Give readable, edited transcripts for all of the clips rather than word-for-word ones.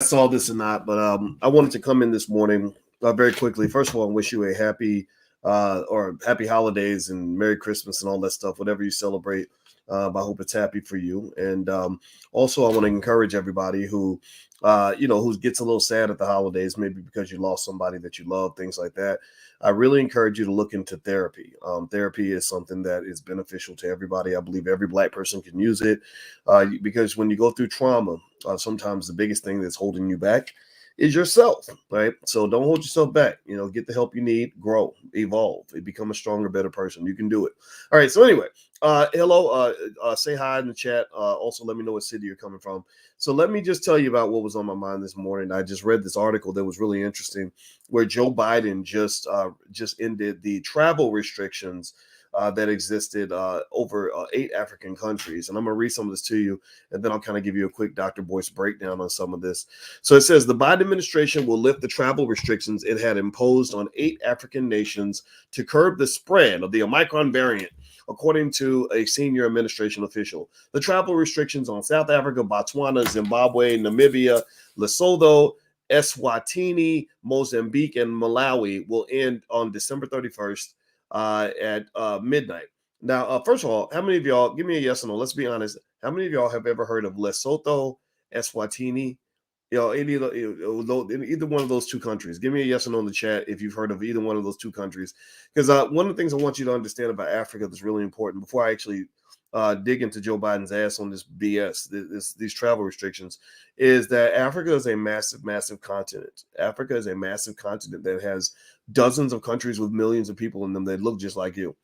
Saw this or not, but I wanted to come in this morning very quickly. First of all, I wish you a happy holidays and Merry Christmas and all that stuff, whatever you celebrate. I hope it's happy for you. And also, I want to encourage everybody who gets a little sad at the holidays, maybe because you lost somebody that you love, things like that. I really encourage you to look into therapy. Therapy is something that is beneficial to everybody. I believe every Black person can use it because when you go through trauma, sometimes the biggest thing that's holding you back is yourself, right? So don't hold yourself back. Get the help you need, grow, evolve, become a stronger, better person. You can do it. All right. So anyway, hello. Say hi in the chat. Also, let me know what city you're coming from. So let me just tell you about what was on my mind this morning. I just read this article that was really interesting, where Joe Biden just ended the travel restrictions that existed over 8 African countries. And I'm going to read some of this to you, and then I'll kind of give you a quick Dr. Boyce breakdown on some of this. So it says the Biden administration will lift the travel restrictions it had imposed on 8 African nations to curb the spread of the Omicron variant, according to a senior administration official. The travel restrictions on South Africa, Botswana, Zimbabwe, Namibia, Lesotho, Eswatini, Mozambique, and Malawi will end on December 31st at midnight. Now, first of all, how many of y'all, give me a yes or no, let's be honest, how many of y'all have ever heard of Lesotho, Eswatini, either one of those two countries? Give me a yes or no in the chat if you've heard of either one of those two countries. Because one of the things I want you to understand about Africa that's really important before I actually dig into Joe Biden's ass on this BS, these travel restrictions, is that Africa is a massive, massive continent. Africa is a massive continent that has dozens of countries with millions of people in them that look just like you.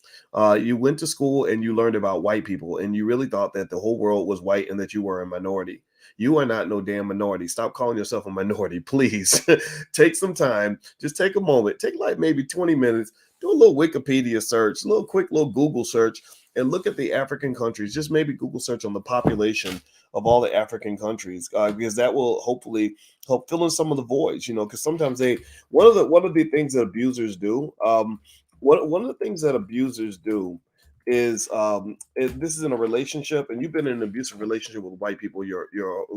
You went to school and you learned about white people, and you really thought that the whole world was white and that you were a minority. You are not no damn minority. Stop calling yourself a minority, please. Take some time. Just take a moment. Take like maybe 20 minutes. Do a little Wikipedia search, a little quick little Google search, and look at the African countries. Just maybe Google search on the population of all the African countries, because that will hopefully help fill in some of the voids. Because sometimes one of the things that abusers do, one of the things that abusers do is this is in a relationship, and you've been in an abusive relationship with white people your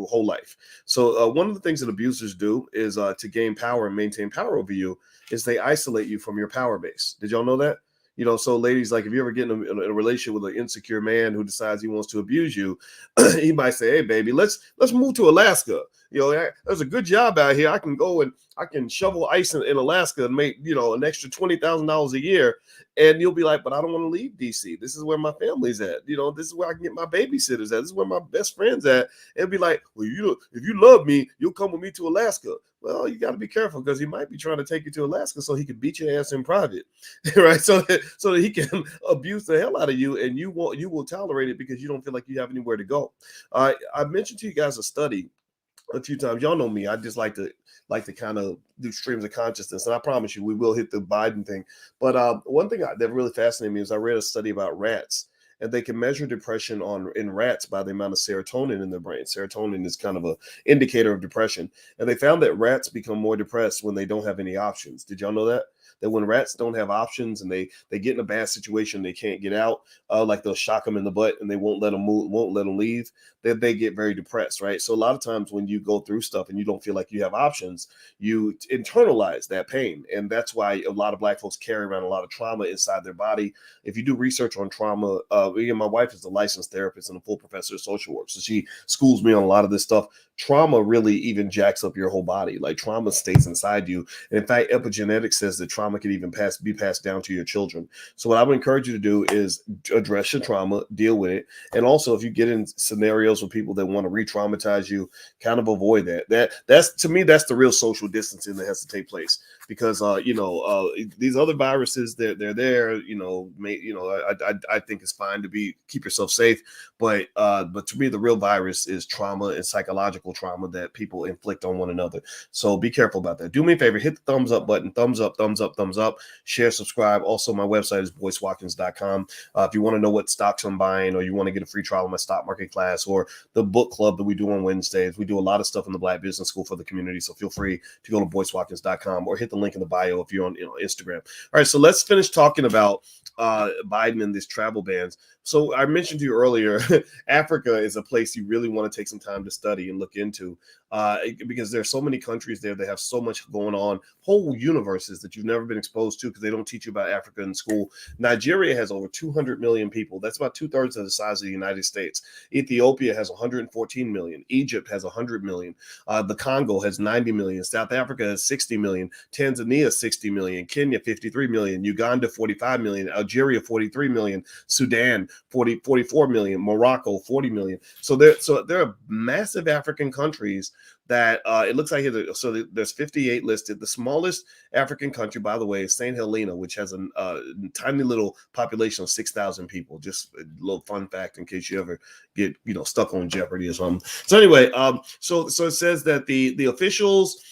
whole life. So one of the things that abusers do is to gain power and maintain power over you is they isolate you from your power base. Did y'all know that? So ladies, like if you ever get in a relationship with an insecure man who decides he wants to abuse you, he might say, "Hey, baby, let's move to Alaska. There's a good job out here. I can go and I can shovel ice in Alaska and make an extra $20,000 a year." And you'll be like, "But I don't want to leave DC. This is where my family's at. This is where I can get my babysitters at. This is where my best friends at." And it'll be like, "Well, if you love me, you'll come with me to Alaska." Well, you got to be careful because he might be trying to take you to Alaska so he can beat your ass in private, right? So that he can abuse the hell out of you, and you will tolerate it because you don't feel like you have anywhere to go. I mentioned to you guys a study a few times. Y'all know me. I just like to kind of do streams of consciousness, and I promise you we will hit the Biden thing. But one thing that really fascinated me is I read a study about rats, and they can measure depression in rats by the amount of serotonin in their brain. Serotonin is kind of an indicator of depression, and they found that rats become more depressed when they don't have any options. Did y'all know that? That when rats don't have options and they get in a bad situation, they can't get out, like they'll shock them in the butt and they won't let them move, won't let them leave, then they get very depressed, right? So a lot of times when you go through stuff and you don't feel like you have options, you internalize that pain. And that's why a lot of Black folks carry around a lot of trauma inside their body. If you do research on trauma, my wife is a licensed therapist and a full professor of social work. So she schools me on a lot of this stuff. Trauma really even jacks up your whole body. Like trauma stays inside you. And in fact, epigenetics says that trauma can even be passed down to your children. So what I would encourage you to do is address your trauma, deal with it. And also if you get in scenarios with people that want to re-traumatize you, kind of avoid that. That's to me, that's the real social distancing that has to take place. Because these other viruses, they're there. I think it's fine to keep yourself safe, but to me, the real virus is trauma and psychological trauma that people inflict on one another. So be careful about that. Do me a favor, hit the thumbs up button, thumbs up, thumbs up, thumbs up. Share, subscribe. Also, my website is boycewatkins.com. If you want to know what stocks I'm buying, or you want to get a free trial of my stock market class, or the book club that we do on Wednesdays, we do a lot of stuff in the Black Business School for the community. So feel free to go to boycewatkins.com or hit the link in the bio if you're on Instagram. All right, so let's finish talking about Biden and these travel bans. So I mentioned to you earlier, Africa is a place you really want to take some time to study and look into, because there's so many countries there. They have so much going on, whole universes that you've never been exposed to because they don't teach you about Africa in school. Nigeria has over 200 million people. That's about 2/3 of the size of the United States. Ethiopia has 114 million. Egypt has 100 million. The Congo has 90 million. South Africa has 60 million. Tanzania 60 million. Kenya 53 million. Uganda 45 million. Algeria 43 million. Sudan 44 million. Morocco 40 million. So there are massive African countries that it looks like there's 58 listed. The smallest African country, by the way, is St. Helena, which has a tiny little population of 6,000 people. Just a little fun fact in case you ever get stuck on Jeopardy or something. So anyway, so it says that the officials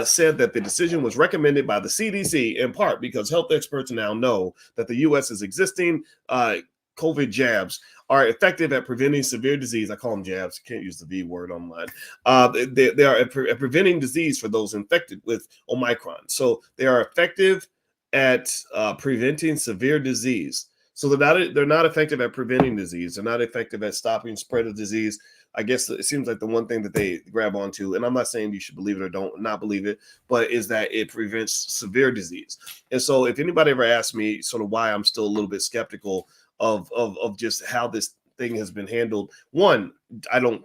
said that the decision was recommended by the CDC in part because health experts now know that the U.S.'s existing COVID jabs are effective at preventing severe disease. I call them jabs. Can't use the V word online. They are at preventing disease for those infected with Omicron. So they are effective at preventing severe disease. So they're not effective at preventing disease. They're not effective at stopping spread of disease. I guess it seems like the one thing that they grab onto, and I'm not saying you should believe it or don't not believe it, but is that it prevents severe disease. And so if anybody ever asks me sort of why I'm still a little bit skeptical of just how this thing has been handled, one, I don't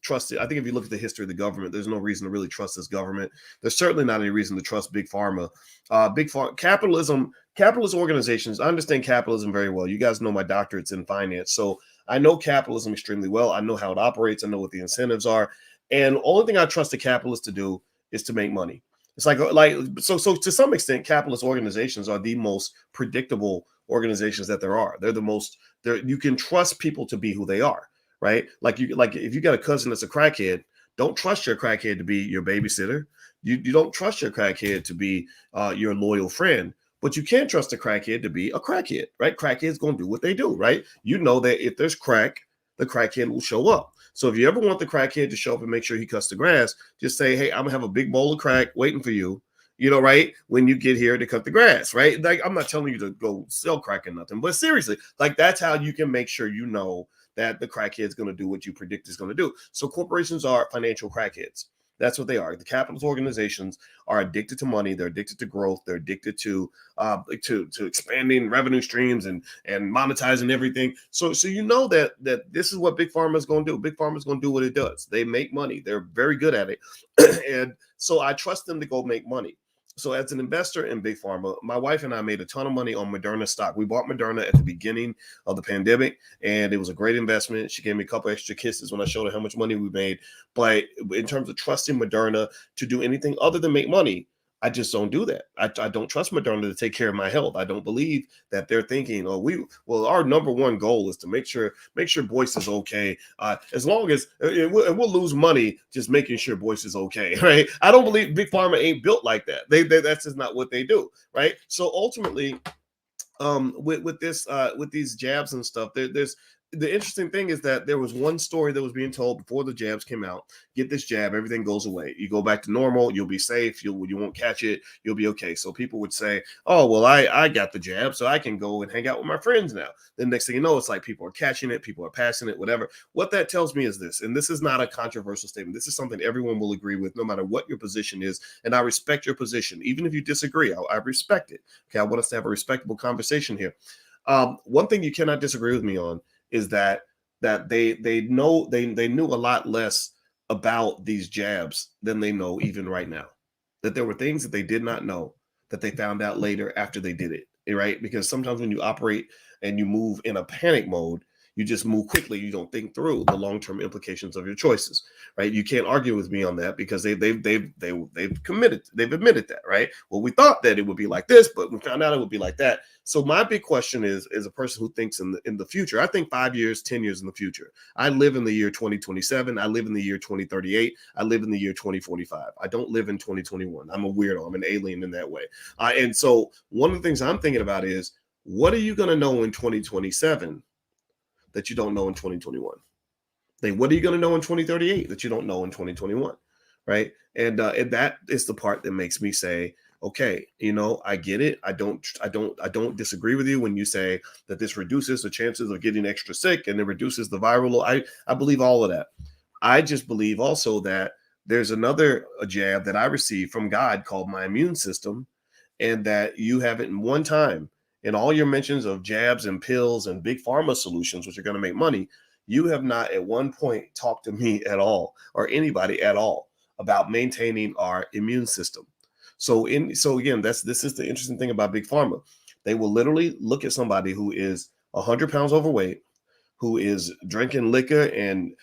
trust it. I think if you look at the history of the government, there's no reason to really trust this government. There's certainly not any reason to trust big pharma. Capitalist organizations. I understand capitalism very well. You guys know my doctorate's in finance, so I know capitalism extremely well. I know how it operates. I know what the incentives are. And the only thing I trust the capitalists to do is to make money. It's like so to some extent, capitalist organizations are the most predictable organizations that there are. You can trust people to be who they are, right? Like if you got a cousin that's a crackhead, don't trust your crackhead to be your babysitter. You don't trust your crackhead to be your loyal friend. But you can't trust a crackhead to be a crackhead, right? Crackheads going to do what they do, right? You know that if there's crack, the crackhead will show up. So if you ever want the crackhead to show up and make sure he cuts the grass, just say, hey, I'm going to have a big bowl of crack waiting for you, right? When you get here to cut the grass, right? Like, I'm not telling you to go sell crack or nothing, but seriously, like that's how you can make sure you know that the crackhead's going to do what you predict is going to do. So corporations are financial crackheads. That's what they are. The capitalist organizations are addicted to money. They're addicted to growth. They're addicted to expanding revenue streams and monetizing everything. So you know that this is what Big Pharma is going to do. Big Pharma is going to do what it does. They make money. They're very good at it. And so I trust them to go make money. So as an investor in Big Pharma, my wife and I made a ton of money on Moderna stock. We bought Moderna at the beginning of the pandemic, and it was a great investment. She gave me a couple extra kisses when I showed her how much money we made. But in terms of trusting Moderna to do anything other than make money, I just don't do that. I don't trust Moderna to take care of my health. I don't believe that they're thinking, our number one goal is to make sure Boyce is okay. As long as we'll lose money just making sure Boyce is okay, right? I don't believe Big Pharma ain't built like that. That's just not what they do, right? So ultimately, with these jabs and stuff, there's the interesting thing is that there was one story that was being told before the jabs came out. Get this jab, everything goes away. You go back to normal, you'll be safe, you won't catch it, you'll be okay. So people would say, oh, well, I got the jab, so I can go and hang out with my friends now. Then next thing you know, it's like people are catching it, people are passing it, whatever. What that tells me is this, and this is not a controversial statement. This is something everyone will agree with, no matter what your position is. And I respect your position. Even if you disagree, I respect it. Okay, I want us to have a respectable conversation here. One thing you cannot disagree with me on is that they knew a lot less about these jabs than they know even right now. That there were things that they did not know that they found out later after they did it, right? Because sometimes when you operate and you move in a panic mode, you just move quickly. You don't think through the long-term implications of your choices, right? You can't argue with me on that because they've admitted that, right? Well, we thought that it would be like this, but we found out it would be like that. So my big question is, as a person who thinks in the future, I think 5 years, 10 years in the future. I live in the year 2027. I live in the year 2038. I live in the year 2045. I don't live in 2021. I'm a weirdo. I'm an alien in that way. And so one of the things I'm thinking about is, what are you going to know in 2027 that you don't know in 2021? What are you going to know in 2038 that you don't know in 2021? Right. And that is the part that makes me say, okay, I get it. I don't disagree with you when you say that this reduces the chances of getting extra sick and it reduces the viral. I believe all of that. I just believe also that there's another jab that I received from God called my immune system, and that you haven't in one time in all your mentions of jabs and pills and big pharma solutions, which are going to make money, you have not at one point talked to me at all or anybody at all about maintaining our immune system. So again, this is the interesting thing about big pharma. They will literally look at somebody who is 100 pounds overweight, who is drinking liquor and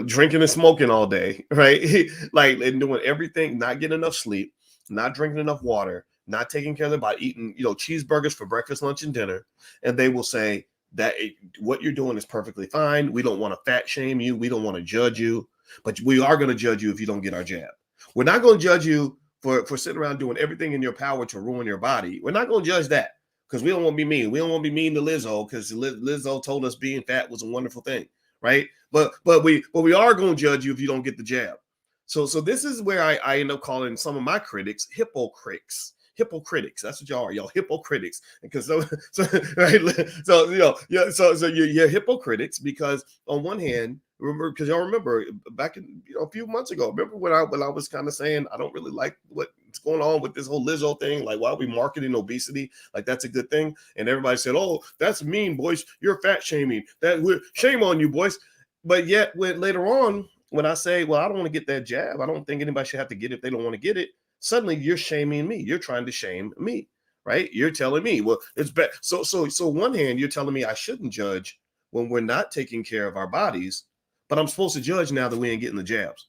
drinking and smoking all day, right? Like, and doing everything, not getting enough sleep, not drinking enough water, not taking care of their body, eating cheeseburgers for breakfast, lunch, and dinner, and they will say that what you're doing is perfectly fine. We don't want to fat shame you. We don't want to judge you, but we are going to judge you if you don't get our jab. We're not going to judge you for sitting around doing everything in your power to ruin your body. We're not going to judge that because we don't want to be mean. We don't want to be mean to Lizzo because Lizzo told us being fat was a wonderful thing, right? But we are going to judge you if you don't get the jab. So this is where I end up calling some of my critics hypocrites. That's what y'all are. Y'all hypocrites. Because right, so you're hypocrites because on one hand, remember, because y'all remember back in a few months ago, remember when I was kind of saying I don't really like what's going on with this whole Lizzo thing, like why are we marketing obesity like that's a good thing, and everybody said, oh, that's mean, boys, you're fat shaming, shame on you, boys. But yet later on when I say, well, I don't want to get that jab, I don't think anybody should have to get it if they don't want to get it, suddenly you're shaming me. You're trying to shame me, right? You're telling me, well, it's bad. So one hand, you're telling me I shouldn't judge when we're not taking care of our bodies, but I'm supposed to judge now that we ain't getting the jabs.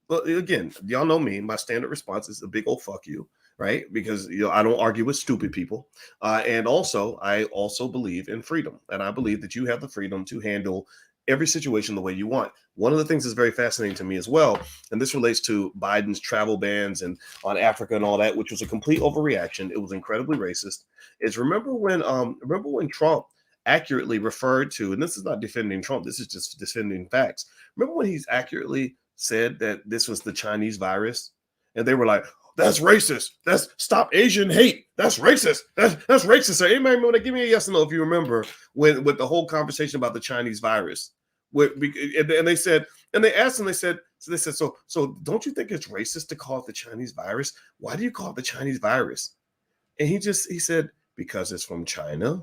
But again, y'all know me. My standard response is a big old fuck you, right? Because I don't argue with stupid people, and also I also believe in freedom, and I believe that you have the freedom to handle every situation the way you want. One of the things that's very fascinating to me as well, and this relates to Biden's travel bans and on Africa and all that, which was a complete overreaction. It was incredibly racist. Is remember when Trump accurately referred to, and this is not defending Trump, this is just defending facts. Remember when he's accurately said that this was the Chinese virus, and they were like, that's racist. That's stop Asian hate. That's racist. That's racist. So anybody remember that? Give me a yes or no if you remember with the whole conversation about the Chinese virus. And they said, and they asked him, they said, so don't you think it's racist to call it the Chinese virus? Why do you call it the Chinese virus? And he said, because it's from China.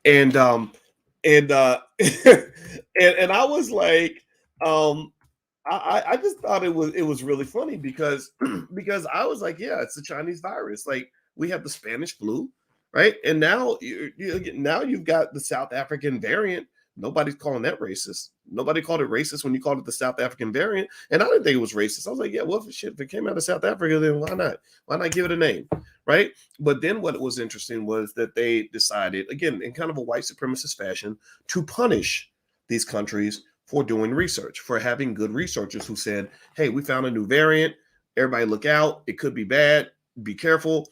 And and I was like, I just thought it was really funny because I was like, yeah, it's the Chinese virus. Like we have the Spanish flu, right? And now now you've got the South African variant. Nobody's calling that racist. Nobody called it racist when you called it the South African variant. And I didn't think it was racist. I was like, yeah, well, if it came out of South Africa, then why not? Why not give it a name, right? But then what was interesting was that they decided, again, in kind of a white supremacist fashion, to punish these countries for doing research, for having good researchers who said, hey, we found a new variant. Everybody look out. It could be bad. Be careful.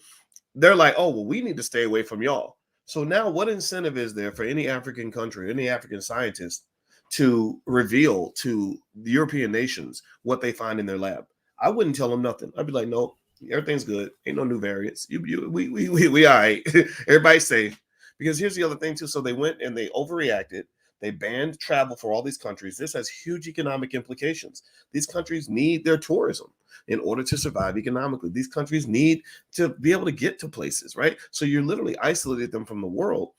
They're like, oh, well, we need to stay away from y'all. So now what incentive is there for any African country, any African scientist to reveal to the European nations what they find in their lab? I wouldn't tell them nothing. I'd be like, no, everything's good. Ain't no new variants. We all right. Everybody's safe. Because here's the other thing too. So they went and they overreacted. They banned travel for all these countries. This has huge economic implications. These countries need their tourism in order to survive economically. These countries need to be able to get to places, right? So you literally isolated them from the world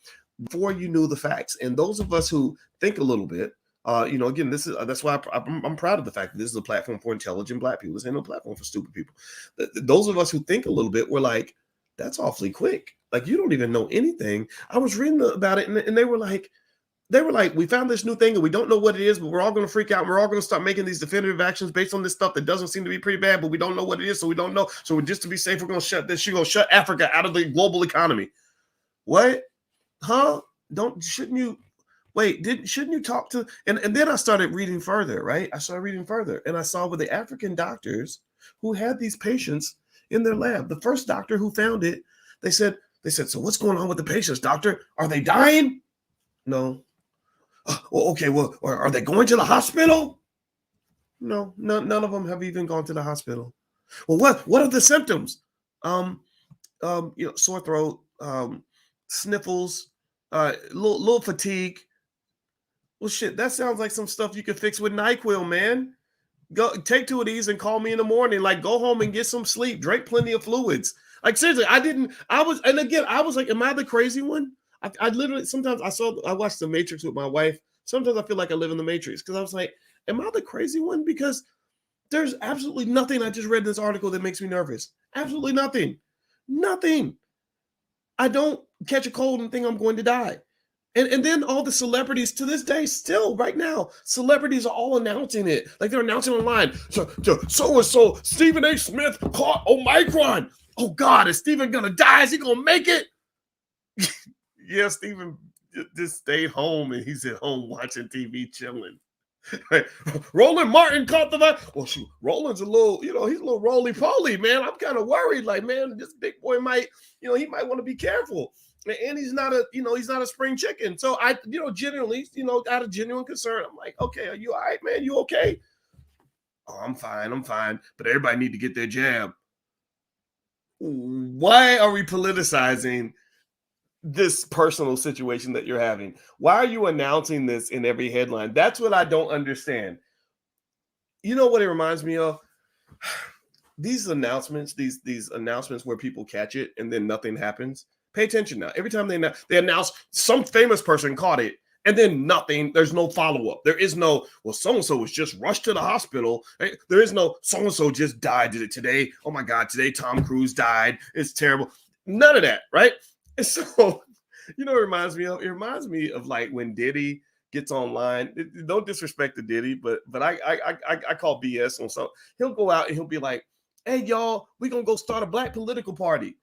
before you knew the facts. And those of us who think a little bit, again, that's why I'm proud of the fact that this is a platform for intelligent Black people. This ain't no platform for stupid people. Those of us who think a little bit were like, that's awfully quick. Like, you don't even know anything. I was reading about it, and they were like, we found this new thing and we don't know what it is, but we're all going to freak out. And we're all going to start making these definitive actions based on this stuff that doesn't seem to be pretty bad, but we don't know what it is, so we don't know. So just to be safe, we're going to shut this. You're going to shut Africa out of the global economy. What? Huh? Shouldn't you talk to? And then I started reading further, right? I started reading further, and I saw with the African doctors who had these patients in their lab. The first doctor who found it, they said, so what's going on with the patients, doctor? Are they dying? No. Well, okay, well, are they going to the hospital? No, none of them have even gone to the hospital. Well, what are the symptoms? Sore throat, sniffles, little fatigue. Well, shit, that sounds like some stuff you could fix with NyQuil, man. Go take 2 of these and call me in the morning. Like, go home and get some sleep. Drink plenty of fluids. Like, seriously, and again, I was like, am I the crazy one? I literally, sometimes I watched The Matrix with my wife. Sometimes I feel like I live in the Matrix because I was like, am I the crazy one? Because there's absolutely nothing I just read in this article that makes me nervous. Absolutely nothing. Nothing. I don't catch a cold and think I'm going to die. And then all the celebrities to this day, still right now, celebrities are all announcing it. Like, they're announcing online. So Stephen A. Smith caught Omicron. Oh God, is Stephen gonna die? Is he gonna make it? Yeah, Stephen just stayed home and he's at home watching TV, chilling. Right. Roland Martin caught the virus. Well, shoot, Roland's a little, he's a little roly-poly, man. I'm kind of worried. Like, man, this big boy might, he might want to be careful. And he's not a spring chicken. So I, genuinely, out of genuine concern, I'm like, okay, are you all right, man? You okay? Oh, I'm fine. But everybody need to get their jab. Why are we politicizing this personal situation that you're having? Why are you announcing this in every headline? That's what I don't understand. You know what it reminds me of? These announcements, these announcements where people catch it and then nothing happens. Pay attention now. Every time they announce some famous person caught it and then nothing, there's no follow-up. There is no, well, so-and-so was just rushed to the hospital. There is no, so-and-so just died. Did it today? Oh my God, today Tom Cruise died. It's terrible. None of that, right? And so, it reminds me of like when Diddy gets online. Don't disrespect the Diddy, but I call BS on something. He'll go out and he'll be like, hey, y'all, we're going to go start a black political party.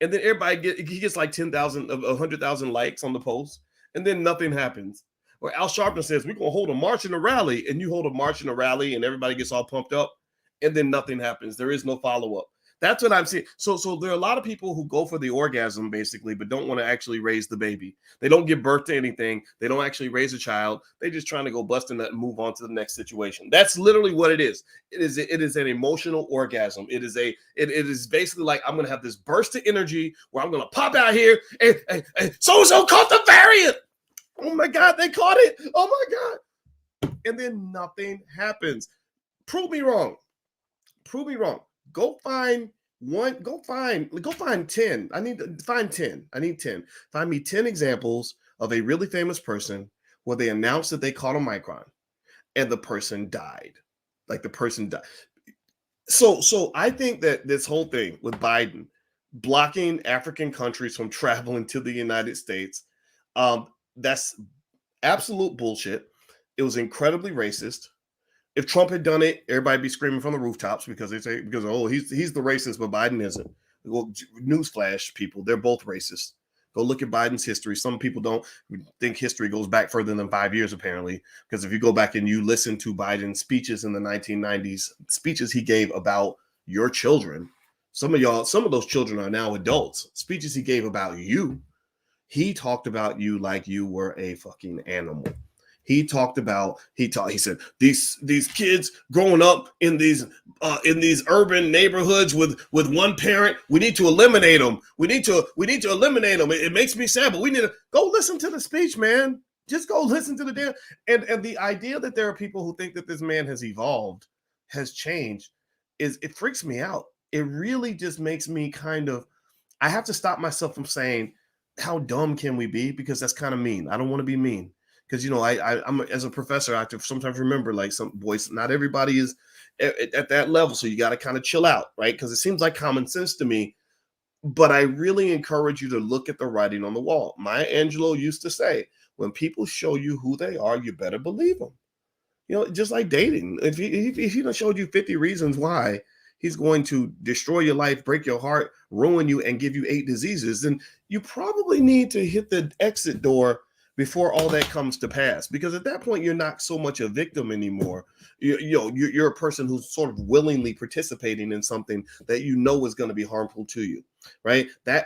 And then he gets like 10,000, 100,000 likes on the post, and then nothing happens. Or Al Sharpton says, we're going to hold a march and a rally, and you hold a march and a rally, and everybody gets all pumped up, and then nothing happens. There is no follow-up. That's what I'm seeing. So there are a lot of people who go for the orgasm, basically, but don't want to actually raise the baby. They don't give birth to anything. They don't actually raise a child. They're just trying to go bust a nut and move on to the next situation. That's literally what it is. It is an emotional orgasm. It is basically like, I'm going to have this burst of energy where I'm going to pop out here and so-and-so caught the variant. Oh my God, they caught it. Oh my God. And then nothing happens. Prove me wrong. Go find 10. I need to find 10. I need 10. Find me 10 examples of a really famous person where they announced that they caught Omicron and the person died. Like, the person died. So I think that this whole thing with Biden blocking African countries from traveling to the United States, that's absolute bullshit. It was incredibly racist. If Trump had done it, everybody'd be screaming from the rooftops because he's the racist, but Biden isn't. Well, newsflash, people, they're both racist. Go look at Biden's history. Some people don't think history goes back further than 5 years, apparently, because if you go back and you listen to Biden's speeches in the 1990s, speeches he gave about your children, some of those children are now adults. Speeches he gave about you, he talked about you like you were a fucking animal. He said these kids growing up in these urban neighborhoods with one parent, we need to eliminate them. We need to eliminate them. It makes me sad, but we need to go listen to the speech, man. Just go listen to the damn. And the idea that there are people who think that this man has evolved, has changed, it freaks me out. It really just makes me I have to stop myself from saying, how dumb can we be? Because that's kind of mean. I don't want to be mean. Because, I'm as a professor, I have to sometimes remember, like, some boys, not everybody is at that level. So you got to kind of chill out, right? Because it seems like common sense to me. But I really encourage you to look at the writing on the wall. Maya Angelou used to say, when people show you who they are, you better believe them. Just like dating. If he done showed you 50 reasons why he's going to destroy your life, break your heart, ruin you, and give you 8 diseases, then you probably need to hit the exit door before all that comes to pass, because at that point you're not so much a victim anymore. You're a person who's sort of willingly participating in something that is going to be harmful to you, right? That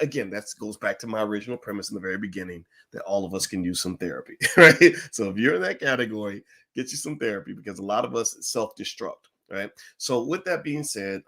goes back to my original premise in the very beginning, that all of us can use some therapy, right? So if you're in that category, get you some therapy, because a lot of us self-destruct, right? So with that being said,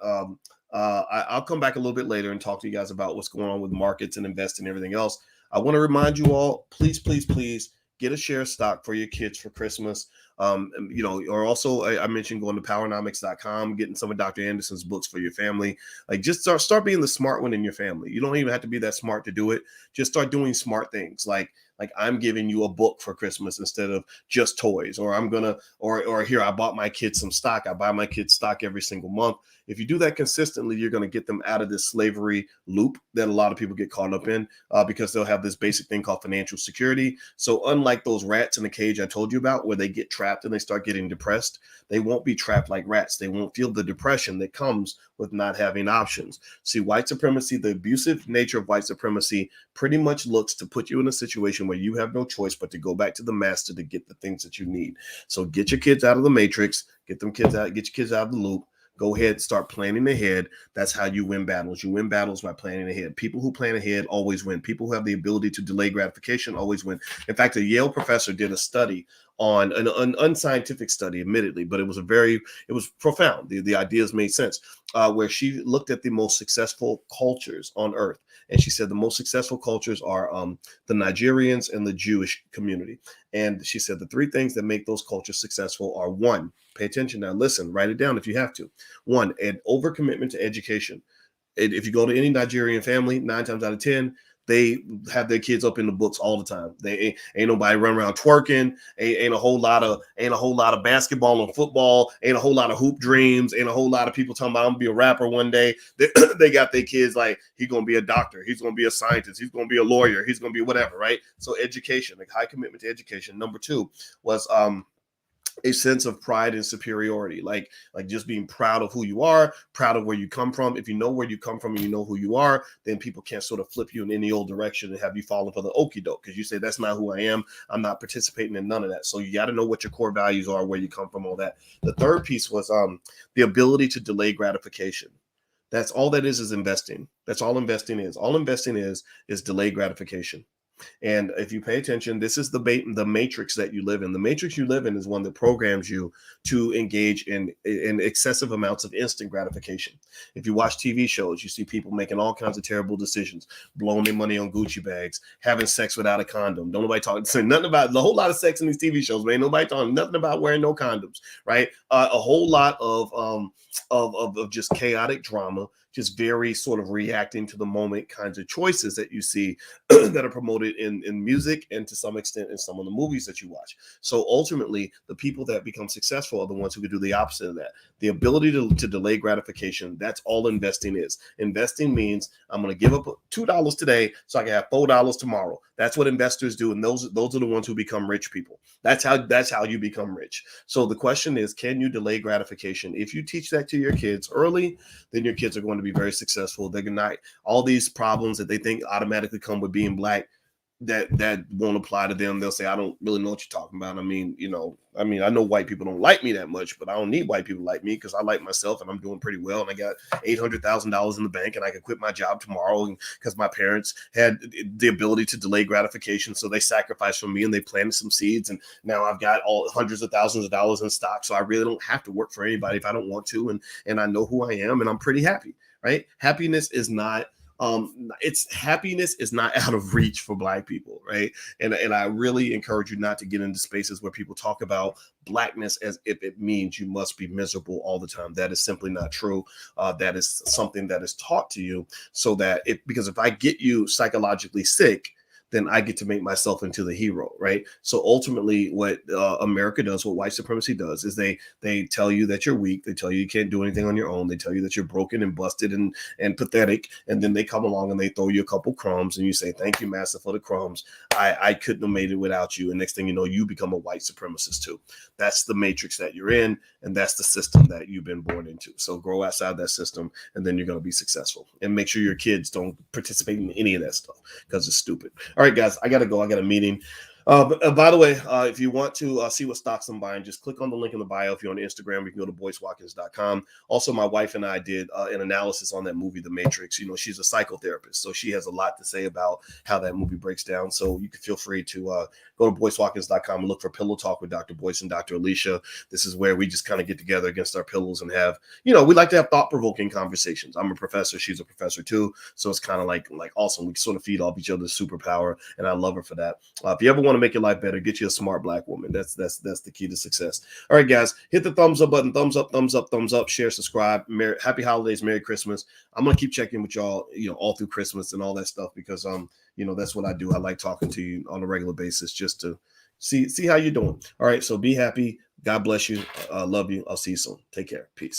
I'll come back a little bit later and talk to you guys about what's going on with markets and investing and everything else. I want to remind you all, please, please, please get a share of stock for your kids for Christmas. Or also I mentioned going to powernomics.com, getting some of Dr. Anderson's books for your family. Like, just start being the smart one in your family. You don't even have to be that smart to do it. Just start doing smart things. Like I'm giving you a book for Christmas instead of just toys, or here, I bought my kids some stock. I buy my kids stock every single month. If you do that consistently, you're going to get them out of this slavery loop that a lot of people get caught up in, because they'll have this basic thing called financial security. So unlike those rats in the cage I told you about, where they get trapped and they start getting depressed, they won't be trapped like rats. They won't feel the depression that comes with not having options. See, white supremacy, the abusive nature of white supremacy pretty much looks to put you in a situation where you have no choice but to go back to the master to get the things that you need. So get your kids out of the matrix, get your kids out of the loop. Go ahead, start planning ahead. That's how you win battles. You win battles by planning ahead. People who plan ahead always win. People who have the ability to delay gratification always win. In fact, a Yale professor did a study on an unscientific study, admittedly, but it was profound. The ideas made sense, where she looked at the most successful cultures on earth. And she said the most successful cultures are the Nigerians and the Jewish community. And she said the three things that make those cultures successful are: one, pay attention now, listen, write it down if you have to. One, an overcommitment to education. If you go to any Nigerian family, 9 times out of 10, they have their kids up in the books all the time. They ain't nobody running around twerking. Ain't a whole lot of basketball and football. Ain't a whole lot of hoop dreams. Ain't a whole lot of people talking about I'm gonna be a rapper one day. They got their kids like, he's gonna be a doctor. He's gonna be a scientist. He's gonna be a lawyer. He's gonna be whatever, right? So education, like high commitment to education. Number 2 was a sense of pride and superiority, like just being proud of who you are, proud of where you come from. If you know where you come from and you know who you are, then people can't sort of flip you in any old direction and have you falling for the okie doke, because you say, that's not who I am. I'm not participating in none of that. So you got to know what your core values are, where you come from, all that. The third piece was the ability to delay gratification. That's all that is investing. That's all investing is. All investing is delay gratification. And if you pay attention, this is the matrix that you live in. The matrix you live in is one that programs you to engage in excessive amounts of instant gratification. If you watch TV shows, you see people making all kinds of terrible decisions, blowing their money on Gucci bags, having sex without a condom. Don't nobody say nothing about the whole lot of sex in these TV shows, man. Nobody talking nothing about wearing no condoms, right? A whole lot of just chaotic drama, just very sort of reacting to the moment kinds of choices that you see that are promoted in music and to some extent in some of the movies that you watch. So ultimately, the people that become successful are the ones who can do the opposite of that. The ability to delay gratification, that's all investing is. Investing means I'm going to give up $2 today so I can have $4 tomorrow. That's what investors do, and those are the ones who become rich people. That's how you become rich. So the question is, can you delay gratification? If you teach that to your kids early, then your kids are going to be very successful. They're going to all these problems that they think automatically come with being Black, that won't apply to them. They'll say, I don't really know what you're talking about. I mean, I know white people don't like me that much, but I don't need white people like me, because I like myself and I'm doing pretty well. And I got $800,000 in the bank and I could quit my job tomorrow, because my parents had the ability to delay gratification. So they sacrificed for me and they planted some seeds. And now I've got hundreds of thousands of dollars in stock. So I really don't have to work for anybody if I don't want to. And I know who I am and I'm pretty happy, right? Happiness is not out of reach for Black people, right? And I really encourage you not to get into spaces where people talk about Blackness as if it means you must be miserable all the time. That is simply not true. That is something that is taught to you so that because if I get you psychologically sick, then I get to make myself into the hero, right? So ultimately what America does, what white supremacy does, is they tell you that you're weak. They tell you can't do anything on your own. They tell you that you're broken and busted and pathetic. And then they come along and they throw you a couple crumbs and you say, thank you, master, for the crumbs. I couldn't have made it without you. And next thing you know, you become a white supremacist too. That's the matrix that you're in. And that's the system that you've been born into. So grow outside that system and then you're going to be successful. And make sure your kids don't participate in any of that stuff because it's stupid. All right, guys, I got to go. I got a meeting. By the way, if you want to see what stocks I'm buying, just click on the link in the bio. If you're on Instagram, you can go to boycewatkins.com. Also, my wife and I did an analysis on that movie, The Matrix. You know, she's a psychotherapist, so she has a lot to say about how that movie breaks down. So you can feel free to go to boycewatkins.com and look for Pillow Talk with Dr. Boyce and Dr. Alicia. This is where we just kind of get together against our pillows and have, we like to have thought-provoking conversations. I'm a professor. She's a professor too. So it's kind of like awesome. We sort of feed off each other's superpower, and I love her for that. If you ever want to make your life better, get you a smart black woman. That's the key to success. All right, guys, hit the thumbs up button. Thumbs up, thumbs up, thumbs up. Share, subscribe. Happy holidays, Merry Christmas. I'm gonna keep checking with y'all, all through Christmas and all that stuff because that's what I do. I like talking to you on a regular basis just to see how you're doing. All right, so be happy. God bless you. Love you. I'll see you soon. Take care. Peace.